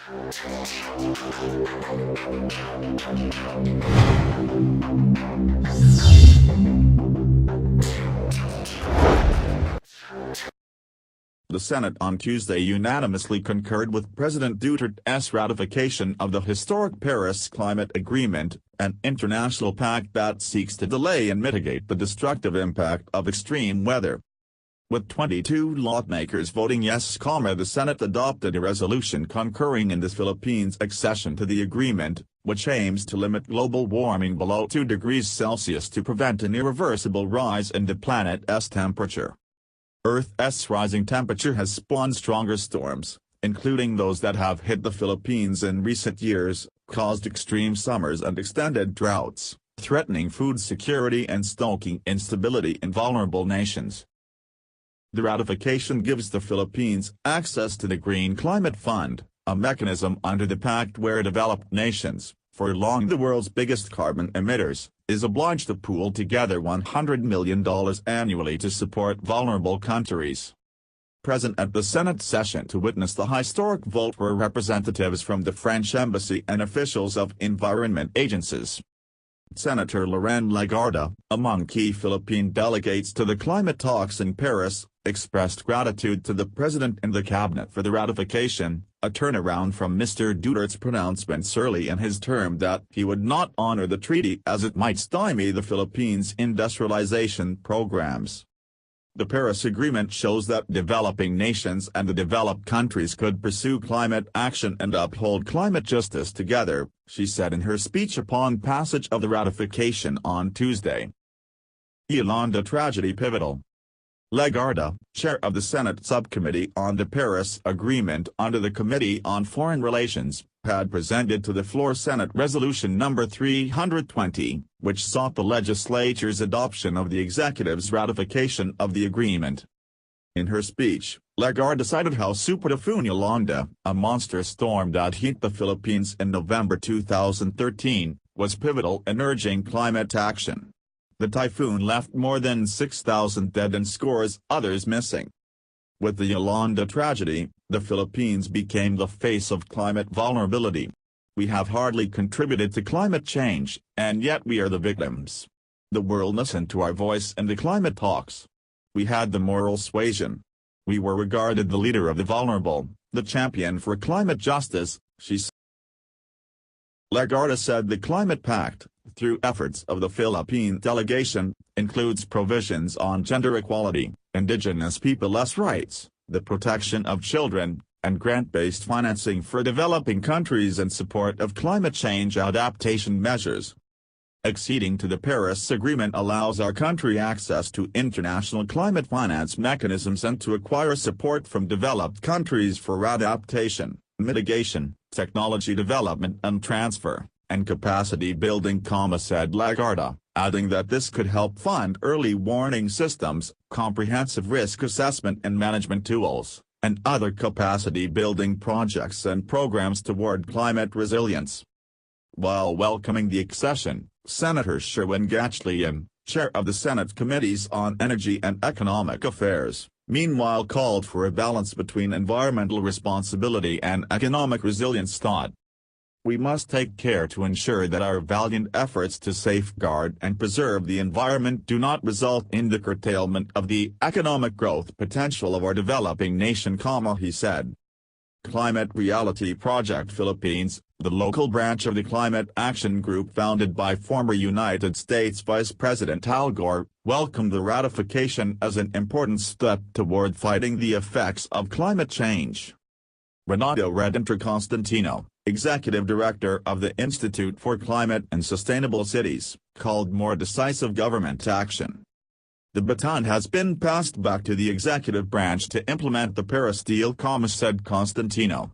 The Senate on Tuesday unanimously concurred with President Duterte's ratification of the historic Paris Climate Agreement, an international pact that seeks to delay and mitigate the destructive impact of extreme weather. With 22 lawmakers voting yes, the Senate adopted a resolution concurring in the Philippines' accession to the agreement, which aims to limit global warming below 2 degrees Celsius to prevent an irreversible rise in the planet's temperature. Earth's rising temperature has spawned stronger storms, including those that have hit the Philippines in recent years, caused extreme summers and extended droughts, threatening food security and stoking instability in vulnerable nations. The ratification gives the Philippines access to the Green Climate Fund, a mechanism under the pact where developed nations, for long the world's biggest carbon emitters, is obliged to pool together $100 million annually to support vulnerable countries. Present at the Senate session to witness the historic vote were representatives from the French embassy and officials of environment agencies. Senator Lorraine Legarda, among key Philippine delegates to the climate talks in Paris, expressed gratitude to the president and the cabinet for the ratification, a turnaround from Mr. Duterte's pronouncements early in his term that he would not honor the treaty as it might stymie the Philippines' industrialization programs. The Paris Agreement shows that developing nations and the developed countries could pursue climate action and uphold climate justice together, she said in her speech upon passage of the ratification on Tuesday. Yolanda tragedy pivotal. Legarda, chair of the Senate Subcommittee on the Paris Agreement under the Committee on Foreign Relations, had presented to the floor Senate Resolution No. 320, which sought the legislature's adoption of the executive's ratification of the agreement. In her speech, Legarda cited how Super Typhoon Yolanda, a monster storm that hit the Philippines in November 2013, was pivotal in urging climate action. The typhoon left more than 6,000 dead and scores others missing. With the Yolanda tragedy, the Philippines became the face of climate vulnerability. We have hardly contributed to climate change, and yet we are the victims. The world listened to our voice in the climate talks. We had the moral suasion. We were regarded the leader of the vulnerable, the champion for climate justice, she said. Legarda said the Climate Pact, through efforts of the Philippine delegation, includes provisions on gender equality, indigenous peoples' rights, the protection of children, and grant-based financing for developing countries in support of climate change adaptation measures. Acceding to the Paris Agreement allows our country access to international climate finance mechanisms and to acquire support from developed countries for adaptation, mitigation, technology development and transfer, and capacity building, said Legarda, adding that this could help fund early warning systems, comprehensive risk assessment and management tools, and other capacity building projects and programs toward climate resilience. While welcoming the accession, Senator Sherwin Gatchalian, chair of the Senate Committees on Energy and Economic Affairs, meanwhile called for a balance between environmental responsibility and economic resilience. We must take care to ensure that our valiant efforts to safeguard and preserve the environment do not result in the curtailment of the economic growth potential of our developing nation, he said. Climate Reality Project Philippines, the local branch of the Climate Action Group founded by former United States Vice President Al Gore, welcomed the ratification as an important step toward fighting the effects of climate change. Renato Constantino, executive director of the Institute for Climate and Sustainable Cities, called more decisive government action. The baton has been passed back to the executive branch to implement the Paris deal, said Constantino.